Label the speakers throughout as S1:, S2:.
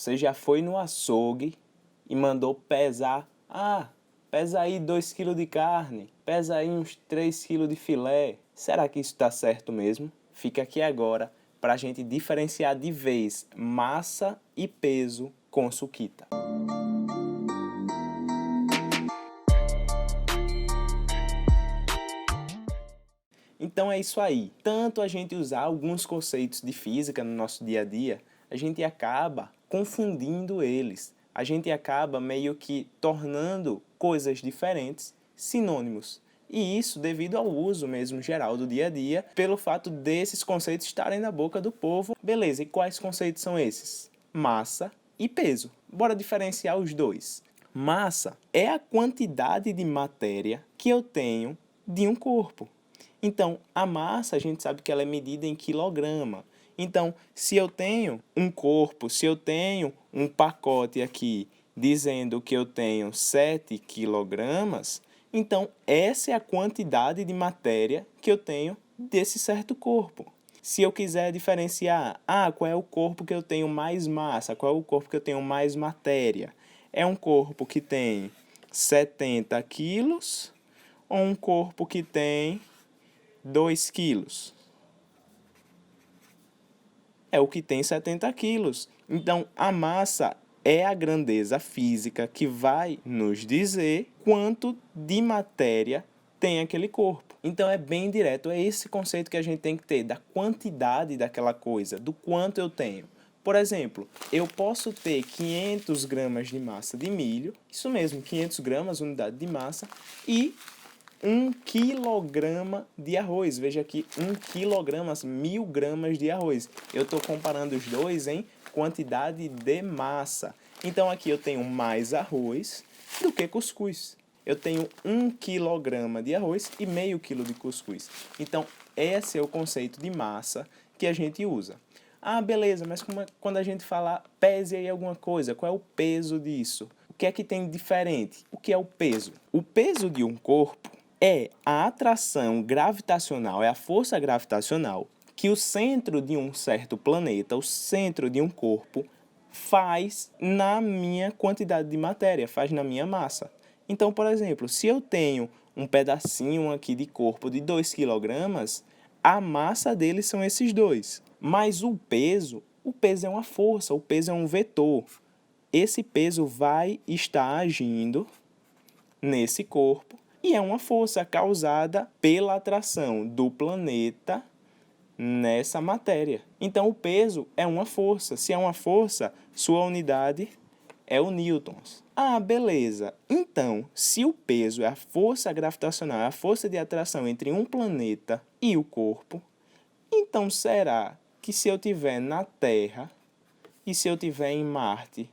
S1: Você já foi no açougue e mandou pesar. Pesa aí 2 kg de carne, pesa aí uns 3 kg de filé. Será que isso está certo mesmo? Fica aqui agora para a gente diferenciar de vez massa e peso com suquita. Então é isso aí. Tanto a gente usar alguns conceitos de física no nosso dia a dia, a gente acaba confundindo eles. A gente acaba meio que tornando coisas diferentes sinônimos. E isso devido ao uso mesmo geral do dia a dia, pelo fato desses conceitos estarem na boca do povo. Beleza, e quais conceitos são esses? Massa e peso. Bora diferenciar os dois. Massa é a quantidade de matéria que eu tenho de um corpo. Então, a massa, a gente sabe que ela é medida em quilograma. Então, se eu tenho um corpo, se eu tenho um pacote aqui dizendo que eu tenho 7 quilogramas, então essa é a quantidade de matéria que eu tenho desse certo corpo. Se eu quiser diferenciar, qual é o corpo que eu tenho mais massa, qual é o corpo que eu tenho mais matéria? É um corpo que tem 70 quilos ou um corpo que tem 2 quilos? É o que tem 70 quilos. Então, a massa é a grandeza física que vai nos dizer quanto de matéria tem aquele corpo. Então, é bem direto, é esse conceito que a gente tem que ter, da quantidade daquela coisa, do quanto eu tenho. Por exemplo, eu posso ter 500 gramas de massa de milho, isso mesmo, 500 gramas, unidade de massa, e 1 quilograma de arroz. Veja aqui, 1 quilograma, 1000 gramas de arroz. Eu estou comparando os dois em quantidade de massa. Então, aqui eu tenho mais arroz do que cuscuz. Eu tenho 1 quilograma de arroz e meio quilo de cuscuz. Então, esse é o conceito de massa que a gente usa. Beleza, mas quando a gente fala pese aí alguma coisa, qual é o peso disso? O que é que tem de diferente? O que é o peso? O peso de um corpo é a atração gravitacional, é a força gravitacional que o centro de um certo planeta, o centro de um corpo, faz na minha quantidade de matéria, faz na minha massa. Então, por exemplo, se eu tenho um pedacinho aqui de corpo de 2 quilogramas, a massa dele são esses 2. Mas o peso é uma força, o peso é um vetor. Esse peso vai estar agindo nesse corpo e é uma força causada pela atração do planeta nessa matéria. Então, o peso é uma força. Se é uma força, sua unidade é o newtons. Beleza. Então, se o peso é a força gravitacional, é a força de atração entre um planeta e o corpo, então será que se eu estiver na Terra e se eu estiver em Marte,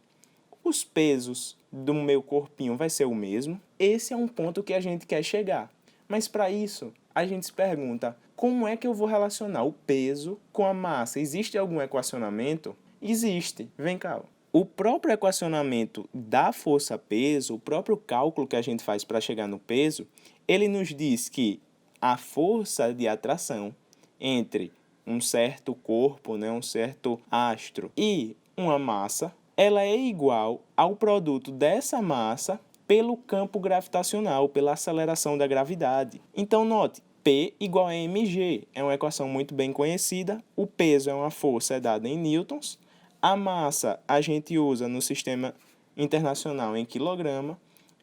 S1: os pesos do meu corpinho vai ser o mesmo? Esse é um ponto que a gente quer chegar. Mas para isso, a gente se pergunta, como é que eu vou relacionar o peso com a massa? Existe algum equacionamento? Existe. Vem cá. O próprio equacionamento da força-peso, o próprio cálculo que a gente faz para chegar no peso, ele nos diz que a força de atração entre um certo corpo, um certo astro e uma massa, ela é igual ao produto dessa massa pelo campo gravitacional, pela aceleração da gravidade. Então, note, P igual a mg, é uma equação muito bem conhecida, o peso é uma força, é dada em newtons, a massa a gente usa no sistema internacional em quilograma,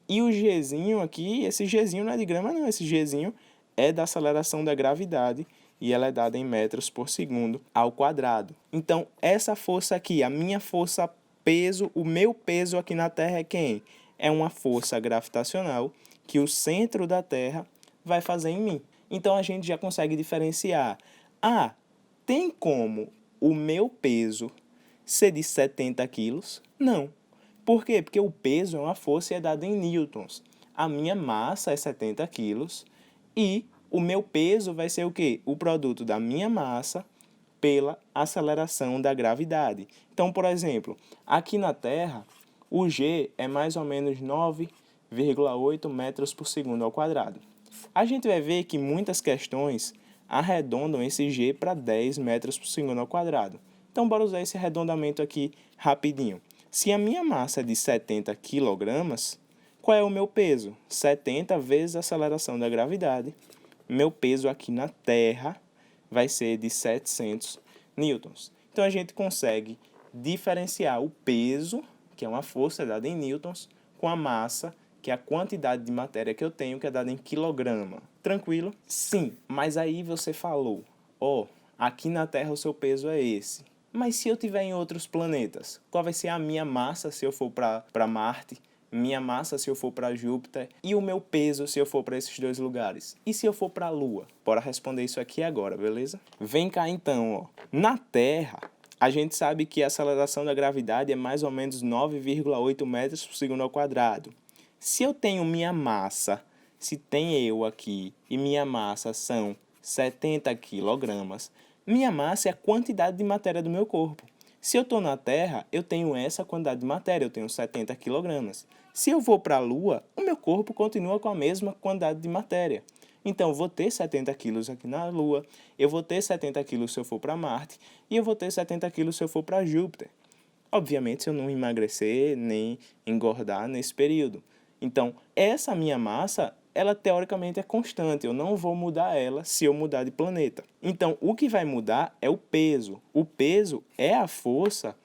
S1: e o Gzinho aqui, esse Gzinho não é de grama não, esse Gzinho é da aceleração da gravidade, e ela é dada em metros por segundo ao quadrado. Então, essa força aqui, a minha força peso, o meu peso aqui na Terra é quem? É uma força gravitacional que o centro da Terra vai fazer em mim. Então, a gente já consegue diferenciar. Tem como o meu peso ser de 70 quilos? Não. Por quê? Porque o peso é uma força e é dada em newtons. A minha massa é 70 quilos e o meu peso vai ser o quê? O produto da minha massa pela aceleração da gravidade. Então, por exemplo, aqui na Terra, o G é mais ou menos 9,8 metros por segundo ao quadrado. A gente vai ver que muitas questões arredondam esse G para 10 metros por segundo ao quadrado. Então, bora usar esse arredondamento aqui rapidinho. Se a minha massa é de 70 kg, qual é o meu peso? 70 vezes a aceleração da gravidade. Meu peso aqui na Terra vai ser de 700 newtons. Então, a gente consegue diferenciar o peso, que é uma força dada em newtons, com a massa, que é a quantidade de matéria que eu tenho, que é dada em quilograma. Tranquilo? Sim, mas aí você falou, aqui na Terra o seu peso é esse. Mas se eu estiver em outros planetas, qual vai ser a minha massa se eu for para Marte? Minha massa se eu for para Júpiter? E o meu peso se eu for para esses dois lugares? E se eu for para a Lua? Bora responder isso aqui agora, beleza? Vem cá então, Na Terra, a gente sabe que a aceleração da gravidade é mais ou menos 9,8 metros por segundo ao quadrado. Se eu tenho minha massa, se tem eu aqui e minha massa são 70 quilogramas, minha massa é a quantidade de matéria do meu corpo. Se eu estou na Terra, eu tenho essa quantidade de matéria, eu tenho 70 quilogramas. Se eu vou para a Lua, o meu corpo continua com a mesma quantidade de matéria. Então, eu vou ter 70 quilos aqui na Lua, eu vou ter 70 quilos se eu for para Marte, e eu vou ter 70 quilos se eu for para Júpiter. Obviamente, se eu não emagrecer nem engordar nesse período. Então, essa minha massa, ela teoricamente é constante, eu não vou mudar ela se eu mudar de planeta. Então, o que vai mudar é o peso. O peso é a força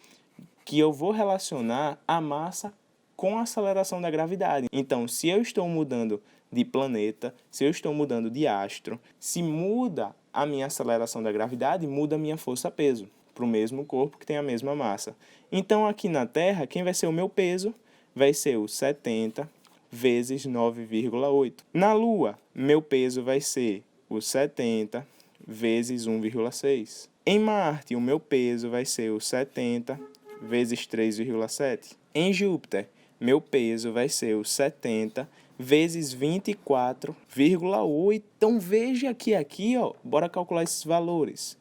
S1: que eu vou relacionar a massa com a aceleração da gravidade. Então, se eu estou mudando de planeta, se eu estou mudando de astro, se muda a minha aceleração da gravidade, muda a minha força-peso para o mesmo corpo que tem a mesma massa. Então, aqui na Terra, quem vai ser o meu peso? Vai ser o 70 vezes 9,8. Na Lua, meu peso vai ser o 70 vezes 1,6. Em Marte, o meu peso vai ser o 70 vezes 3,7. Em Júpiter, meu peso vai ser o 70 vezes 24,8. Então, veja que aqui, bora calcular esses valores.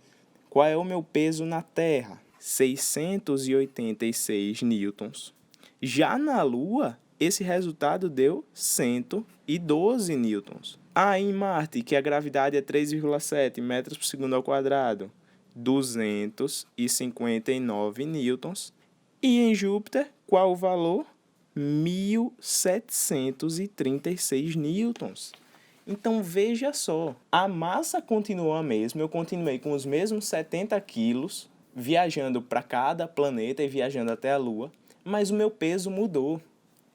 S1: Qual é o meu peso na Terra? 686 newtons. Já na Lua, esse resultado deu 112 newtons. Em Marte, que a gravidade é 3,7 metros por segundo ao quadrado, 259 newtons. E em Júpiter, qual o valor? 1.736 newtons. Então, veja só, a massa continuou a mesma, eu continuei com os mesmos 70 quilos, viajando para cada planeta e viajando até a Lua, mas o meu peso mudou.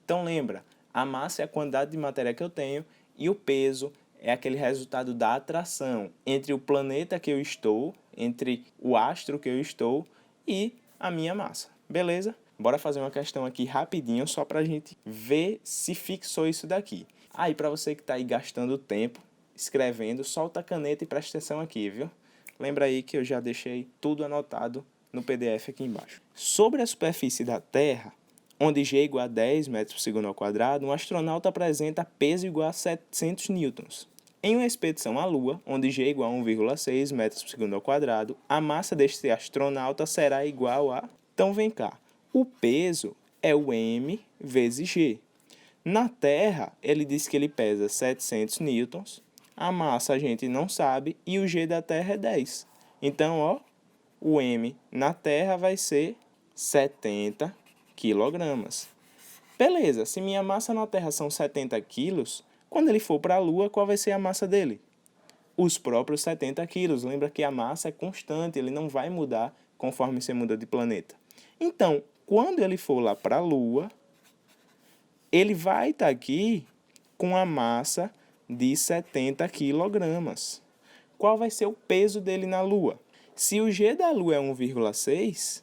S1: Então, lembra, a massa é a quantidade de matéria que eu tenho e o peso é aquele resultado da atração entre o planeta que eu estou, entre o astro que eu estou e a minha massa. Beleza? Bora fazer uma questão aqui rapidinho, só para a gente ver se fixou isso daqui. E para você que está aí gastando tempo, escrevendo, solta a caneta e presta atenção aqui, viu? Lembra aí que eu já deixei tudo anotado no PDF aqui embaixo. Sobre a superfície da Terra, onde G é igual a 10 metros por segundo ao quadrado, um astronauta apresenta peso igual a 700 newtons. Em uma expedição à Lua, onde G é igual a 1,6 metros por segundo ao quadrado, a massa deste astronauta será igual a... Então, vem cá. O peso é o m vezes G. Na Terra, ele diz que ele pesa 700 newtons. A massa a gente não sabe e o G da Terra é 10. Então, o m na Terra vai ser 70 quilogramas. Beleza, se minha massa na Terra são 70 quilos, quando ele for para a Lua, qual vai ser a massa dele? Os próprios 70 quilos. Lembra que a massa é constante, ele não vai mudar conforme você muda de planeta. Então, quando ele for lá para a Lua, ele vai estar aqui com a massa de 70 quilogramas. Qual vai ser o peso dele na Lua? Se o G da Lua é 1,6,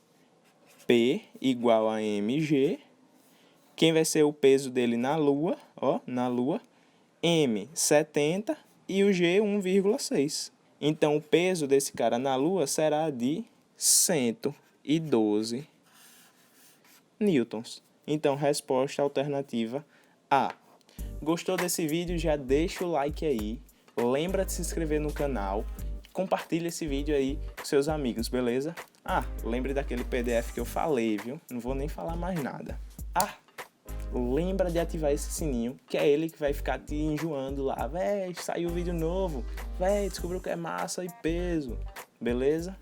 S1: P igual a mg. Quem vai ser o peso dele na Lua? Na Lua, M, 70 e o G, 1,6. Então, o peso desse cara na Lua será de 112 newtons. Então, resposta alternativa A. Gostou desse vídeo? Já deixa o like aí. Lembra de se inscrever no canal. Compartilha esse vídeo aí com seus amigos, beleza? Lembre daquele PDF que eu falei, viu? Não vou nem falar mais nada. Lembra de ativar esse sininho, que é ele que vai ficar te enjoando lá. Véi, saiu vídeo novo. Véi, descobriu que é massa e peso. Beleza?